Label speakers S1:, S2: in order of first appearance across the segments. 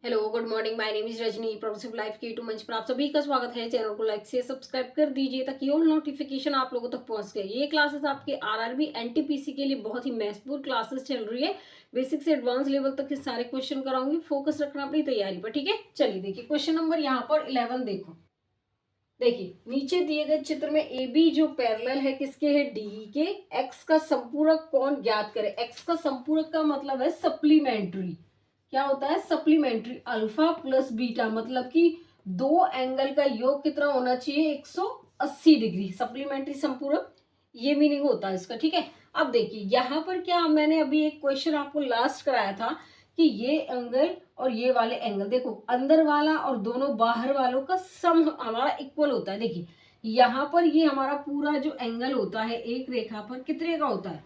S1: Hello good morning, my name is Rajni, progressive life के to मंच पर आप सभी का स्वागत है। चैनल को लाइक से सब्सक्राइब कर दीजिए ताकि ऑल नोटिफिकेशन आप लोगों तक पहुंच गए। ये क्लासेस आपके आरआरबी एनटीपीसी के लिए बहुत ही महत्वपूर्ण क्लासेस चल रही है। बेसिक से एडवांस लेवल तक के सारे क्वेश्चन कराऊंगी। फोकस रखना अपनी तैयारी पर, ठीक है। चलिए देखिए क्वेश्चन नंबर यहाँ पर 11 देखो। देखिए नीचे दिए गए चित्र में ए बी जो पैरेलल है किसके है, डी के। एक्स का संपूरक कौन ज्ञात करे। एक्स का संपूरक का मतलब है सप्लीमेंट्री। क्या होता है, सप्लीमेंट्री। अल्फा प्लस बीटा मतलब कि दो एंगल का योग कितना होना चाहिए, 180 डिग्री। सप्लीमेंट्री संपूरक, ये मीनिंग होता है इसका, ठीक है। अब देखिए यहाँ पर क्या, मैंने अभी एक क्वेश्चन आपको लास्ट कराया था कि ये एंगल और ये वाले एंगल, देखो अंदर वाला और दोनों बाहर वालों का सम हमारा इक्वल होता है। देखिए यहाँ पर ये हमारा पूरा जो एंगल होता है एक रेखा पर कितने का होता है,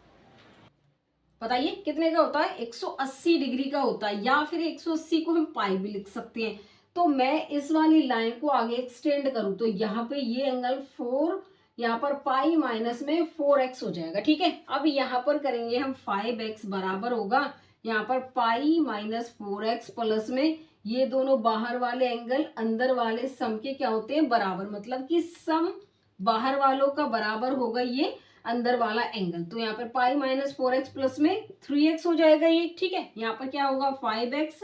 S1: बताइए कितने का होता है, 180 डिग्री का होता है। या फिर 180 को हम पाई भी लिख सकते हैं। तो मैं इस वाली लाइन को आगे एक्सटेंड करूं तो यहाँ पे ये एंगल 4, यहाँ पर पाई माइनस में 4x हो जाएगा, ठीक है। अब यहाँ पर करेंगे हम 5x बराबर होगा यहाँ पर पाई माइनस 4x प्लस में ये दोनों बाहर वाले एंगल अंदर वाले सम के क्या होते हैं, बराबर। मतलब कि सम बाहर वालों का बराबर होगा ये अंदर वाला एंगल। तो यहाँ पर पाई माइनस 4x प्लस में 3x हो जाएगा ये, ठीक है। यहाँ पर क्या होगा 5x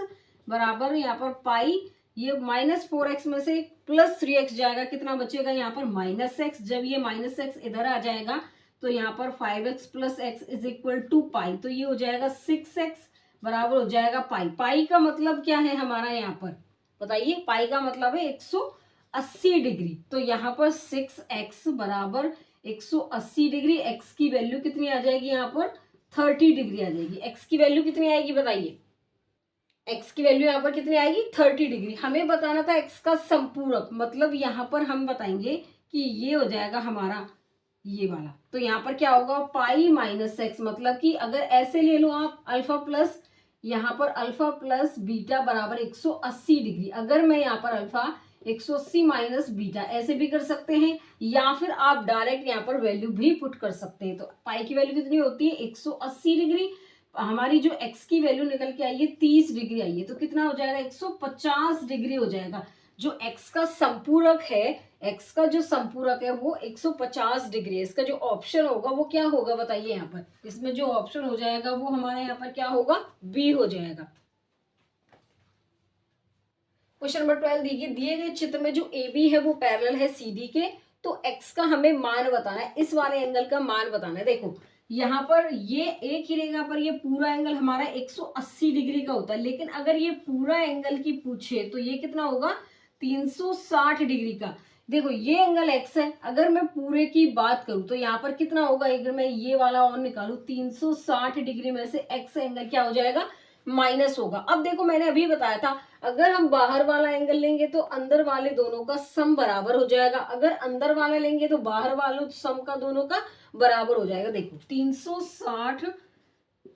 S1: बराबर यहाँ पर पाई, ये माइनस 4x में से प्लस 3x जाएगा, कितना बचेगा यहाँ पर माइनस x। जब ये माइनस x इधर आ जाएगा तो यहाँ पर 5x plus x is equal to pi, तो ये हो जाएगा 6x बराबर हो जाएगा पाई। पाई का मतलब क्या है हमारा यहाँ पर, बताइए। पाई का मतलब है 180 डिग्री। तो यहाँ पर 6x बराबर 180 डिग्री। x की वैल्यू कितनी आ जाएगी यहाँ पर 30 डिग्री आ जाएगी। x की वैल्यू कितनी आएगी बताइए, x की वैल्यू यहाँ पर कितनी आएगी 30 डिग्री। हमें बताना था x का संपूरक, मतलब यहाँ पर हम बताएंगे कि ये हो जाएगा हमारा ये वाला। तो यहाँ पर क्या होगा पाई माइनस एक्स, मतलब कि अगर ऐसे ले लो आप अल्फा प्लस, यहाँ पर अल्फा प्लस बीटा बराबर 180 डिग्री। अगर मैं यहाँ पर अल्फा 180 माइनस बीटा ऐसे भी कर सकते हैं, या फिर आप डायरेक्ट यहाँ पर वैल्यू भी पुट कर सकते हैं। तो पाई की वैल्यू कितनी होती है 180 डिग्री। हमारी जो x की वैल्यू निकल के आई है 30 डिग्री आई है, तो कितना हो जाएगा 150 डिग्री हो जाएगा। जो x का संपूरक है, x का जो संपूरक है वो 150 डिग्री है। इसका जो ऑप्शन होगा वो क्या होगा बताइए, यहाँ पर इसमें जो ऑप्शन हो जाएगा वो हमारे यहाँ पर क्या होगा, बी हो जाएगा। क्वेश्चन नंबर 12 देखिए, दिए गए चित्र में जो ए बी है वो पैरेलल है सी डी के। तो x का हमें मान बताना है, इस वाले एंगल का मान बताना है। देखो यहाँ पर ये एक ही रेखा पर ये पूरा एंगल हमारा 180 डिग्री का होता है, लेकिन अगर ये पूरा एंगल की पूछे तो ये कितना होगा 360 डिग्री का। देखो ये एंगल x है, अगर मैं पूरे की बात करूं तो यहाँ पर कितना होगा, अगर मैं ये वाला और निकालू 360 डिग्री में से x एंगल क्या हो जाएगा, माइनस होगा। अब देखो मैंने अभी बताया था अगर हम बाहर वाला एंगल लेंगे तो अंदर वाले दोनों का सम बराबर हो जाएगा, अगर अंदर वाला लेंगे तो बाहर वालों सम का दोनों का बराबर हो जाएगा। देखो 360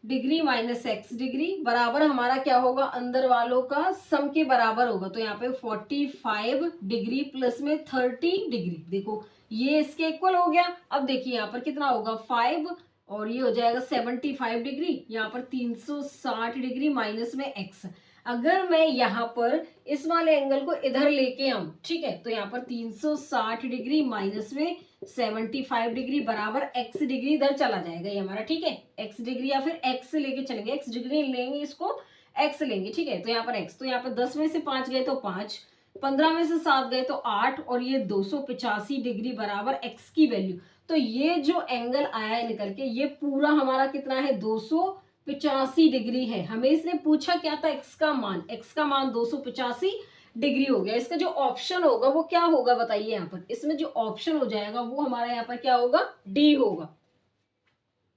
S1: डिग्री माइनस एक्स डिग्री बराबर हमारा क्या होगा, अंदर वालों का सम के बराबर होगा। तो यहाँ पे 45 डिग्री प्लस में 30 डिग्री, देखो ये इसके इक्वल हो गया। अब देखिए यहाँ पर कितना होगा 5 और ये हो जाएगा 75 डिग्री, यहाँ पर 360 डिग्री माइनस में एक्स। अगर मैं यहाँ पर इस वाले एंगल को इधर लेके आऊं, ठीक है, तो यहाँ पर 360 डिग्री माइनस में 75 डिग्री बराबर x डिग्री इधर चला जाएगा ये हमारा, ठीक है। x डिग्री या फिर x लेके चलेंगे, x डिग्री लेंगे इसको x लेंगे, ठीक है। तो यहाँ पर x, तो यहाँ पर 10 में से 5 गए तो 5, 15 में से 7 गए तो 8 और ये 285 डिग्री बराबर x की वैल्यू। तो ये जो एंगल आया है निकल के ये पूरा हमारा कितना है 285 डिग्री है। हमें इसने पूछा क्या था, x का मान, x का मान 285 डिग्री हो गया। इसका जो ऑप्शन होगा वो क्या होगा बताइए, यहाँ पर इसमें जो ऑप्शन हो जाएगा वो हमारा यहाँ पर क्या होगा, डी होगा।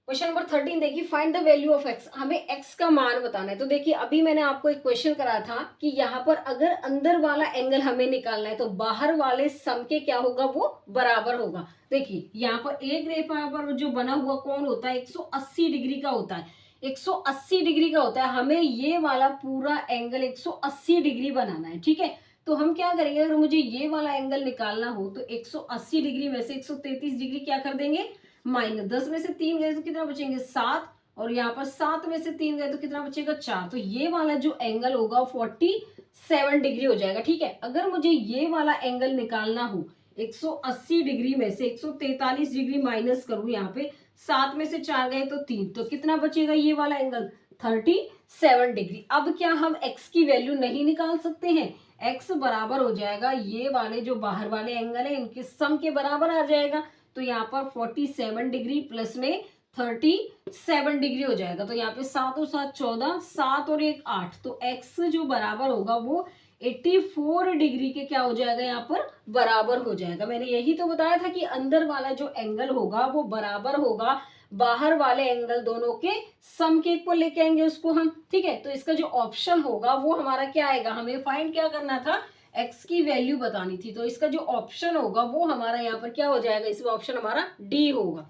S1: क्वेश्चन नंबर 13 देखिए, find the value of x। हमें x का मान बताना है। तो देखिए अभी मैंने आपको एक क्वेश्चन कराया था कि यहाँ पर अगर अंदर वाला एंगल हमें निकालना है तो बाहर वाले सम के क्या होगा, वो बराबर होगा। देखिए यहाँ पर एक रेखा पर जो बना हुआ कौन होता है 180 डिग्री का होता है, 180 डिग्री का होता है। हमें ये वाला पूरा एंगल 180 डिग्री बनाना है, ठीक है। तो हम क्या करेंगे, अगर मुझे ये वाला एंगल निकालना हो तो 180 डिग्री में से 133 डिग्री क्या कर देंगे, माइनस। 10 में से 3 गए तो कितना बचेंगे 7, और यहाँ पर 7 में से 3 गए तो कितना बचेगा 4। तो ये वाला जो एंगल होगा 45 डिग्री हो जाएगा। ठीक है, अगर मुझे ये वाला एंगल निकालना हो 180 डिग्री में से 143 डिग्री माइनस करूं, यहाँ पे 7 में से 4 गए तो 3, तो कितना बचेगा ये वाला एंगल 37 डिग्री। अब क्या हम x की वैल्यू नहीं निकाल सकते हैं? x बराबर हो जाएगा ये वाले जो बाहर वाले एंगल है इनके सम के बराबर आ जाएगा। तो यहाँ पर 47 डिग्री प्लस में 37 डिग्री हो जाएगा। तो यहाँ पे 7 और 7 14, 7 और 1 8, तो x जो बराबर होगा वो 84 डिग्री के क्या हो जाएगा, यहाँ पर बराबर हो जाएगा। मैंने यही तो बताया था कि अंदर वाला जो एंगल होगा वो बराबर होगा बाहर वाले एंगल दोनों के सम के इक्वल लेके आएंगे उसको हम। ठीक है, तो इसका जो ऑप्शन होगा वो हमारा क्या आएगा, हमें फाइंड क्या करना था, x की वैल्यू बतानी थी। तो इसका जो ऑप्शन होगा वो हमारा यहाँ पर क्या हो जाएगा, इसमें ऑप्शन हमारा डी होगा।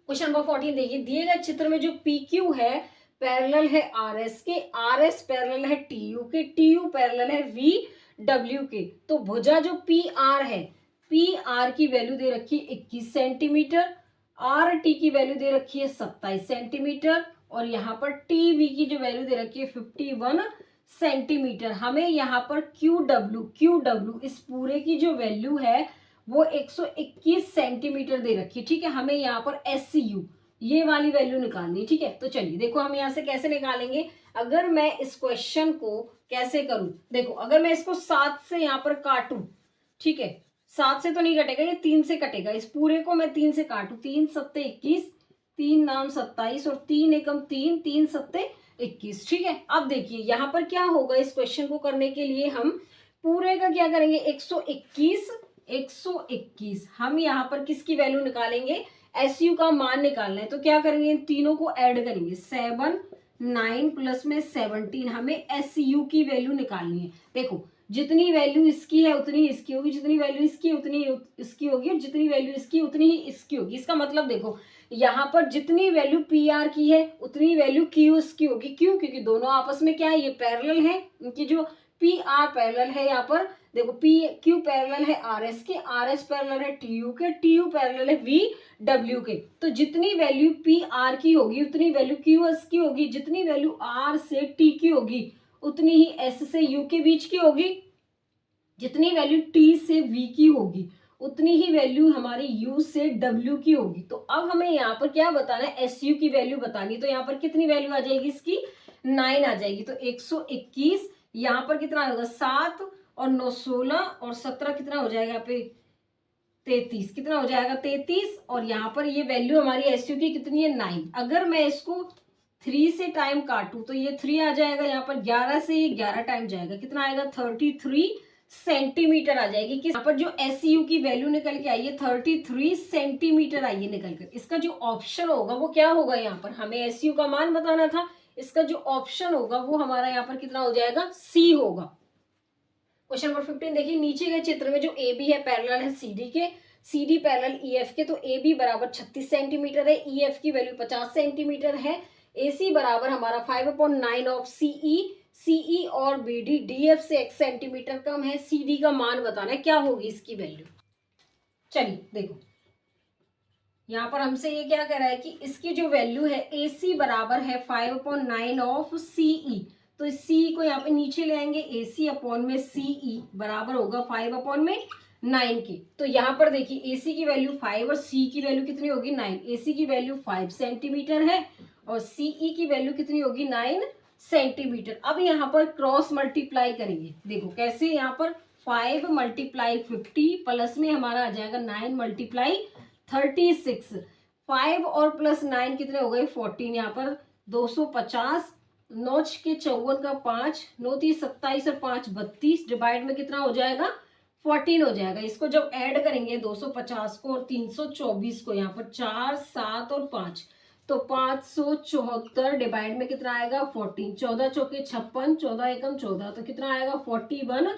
S1: क्वेश्चन नंबर 14 देखिए, दिए गए चित्र में जो PQ है पैरेलल है RS के, RS पैरेलल है TU के, TU पैरेलल है VW के। तो भुजा जो PR है, PR की वैल्यू दे रखी है 21 सेंटीमीटर, RT की वैल्यू दे रखी है 27 सेंटीमीटर, और यहाँ पर TV की जो वैल्यू दे रखी है 51 सेंटीमीटर। हमें यहाँ पर QW इस पूरे की जो वैल्यू है वो 121 सेंटीमीटर दे रखी है। ठीक है, हमें यहाँ पर SCU ये वाली वैल्यू निकालनी है। ठीक है, तो चलिए देखो हम यहाँ से कैसे निकालेंगे। अगर मैं इस क्वेश्चन को कैसे करूं, देखो अगर मैं इसको 7 से यहाँ पर काटूं, ठीक है 7 से तो नहीं कटेगा, ये 3 से कटेगा। इस पूरे को मैं 3 से काटूं, 3 सत्ते 21, 3 नाम 27 और 3 एकम 3, 3 सत्ते 21। ठीक है, अब देखिए यहाँ पर क्या होगा, इस क्वेश्चन को करने के लिए हम पूरे का क्या करेंगे, 121 हम यहाँ पर किसकी वैल्यू निकालेंगे, SU का मान निकालना है। तो क्या करेंगे, इन तीनों को ऐड करेंगे, 7 9 प्लस में 17, हमें SU की वैल्यू निकालनी है। देखो जितनी वैल्यू इसकी है उतनी इसकी होगी, जितनी वैल्यू इसकी उतनी इसकी होगी, और जितनी वैल्यू इसकी उतनी ही इसकी होगी। इसका मतलब देखो यहाँ पर जितनी वैल्यू PR की है उतनी वैल्यू QS की होगी। क्यों? क्योंकि दोनों आपस में क्या है, ये पैरेलल है। इनकी जो PR पैरेलल है, यहाँ पर देखो PQ पैरेलल है RS के, RS पैरेलल है TU के, TU पैरेलल है VW के। तो जितनी वैल्यू PR की होगी उतनी वैल्यू QS की होगी, जितनी वैल्यू R से T की होगी उतनी ही S से U के बीच की होगी, जितनी वैल्यू T से V की होगी उतनी ही वैल्यू हमारी U से W की होगी। तो अब हमें यहाँ पर क्या बताना है, SU की वैल्यू बतानी। तो यहाँ पर कितनी वैल्यू आ जाएगी इसकी, 9 आ जाएगी। तो 121 यहाँ पर कितना होगा, 7 और 9 16 और 17 कितना हो जाएगा, यहाँ पे 33, कितना हो जाएगा 33। और यहाँ पर ये वैल्यू हमारी SU की कितनी है, 9। अगर मैं इसको 3 से टाइम काटूं तो ये 3 आ जाएगा, यहाँ पर 11 से ये 11 टाइम जाएगा, कितना आएगा 33 सेंटीमीटर आ जाएगी। कि यहाँ पर जो SU की वैल्यू निकल के आई है 33 सेंटीमीटर आई है निकल कर। इसका जो ऑप्शन होगा वो क्या होगा, यहाँ पर हमें SU का मान बताना था, इसका जो ऑप्शन होगा वो हमारा यहाँ पर कितना हो जाएगा, C होगा। क्वेश्चन नंबर 15 देखिए, नीचे के चित्र में जो AB है पैरेलल है CD के, CD पैरेलल EF के। तो AB बराबर 36 सेंटीमीटर है, EF की वैल्यू 50 सेंटीमीटर है, AC बराबर हमारा 5/9 ऑफ CE और BD DF से 1 सेंटीमीटर कम है। CD का मान बताना है, क्या होगी इसकी वैल्यू। चलिए देखो यहाँ पर हमसे ये क्या कह रहा है कि इसकी जो वैल्यू है AC बराबर है 5/9 ऑफ CE। तो इस CE को यहाँ पे नीचे ले आएंगे, AC अपॉन में CE बराबर होगा 5/9 के। तो यहाँ पर देखिए AC की वैल्यू 5 और C की वैल्यू कितनी होगी, 9। AC की वैल्यू 5 सेंटीमीटर है और CE की वैल्यू कितनी होगी, 9 सेंटीमीटर। अब यहाँ पर क्रॉस मल्टीप्लाई करेंगे, देखो कैसे, यहाँ पर 5 × 50 प्लस में हमारा आ जाएगा 9 × 36। 5 और प्लस 9 कितने हो गए, 14। यहाँ पर 250, 9 के 54 का 5, 9 30 27 और 5 32, डिवाइड में कितना हो जाएगा, 14 हो जाएगा। इसको जब ऐड करेंगे 250 को और 324 को, यहाँ पर 4 7 और 5, तो 574, डिवाइड में कितना आएगा 14, 14 चौके 56, 14 एकम 14, तो कितना आएगा 41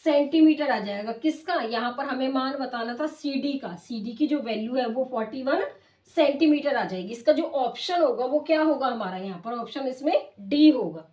S1: सेंटीमीटर आ जाएगा। किसका, यहाँ पर हमें मान बताना था CD का, CD की जो वैल्यू है वो 41 सेंटीमीटर आ जाएगी। इसका जो ऑप्शन होगा वो क्या होगा हमारा, यहाँ पर ऑप्शन इसमें D होगा।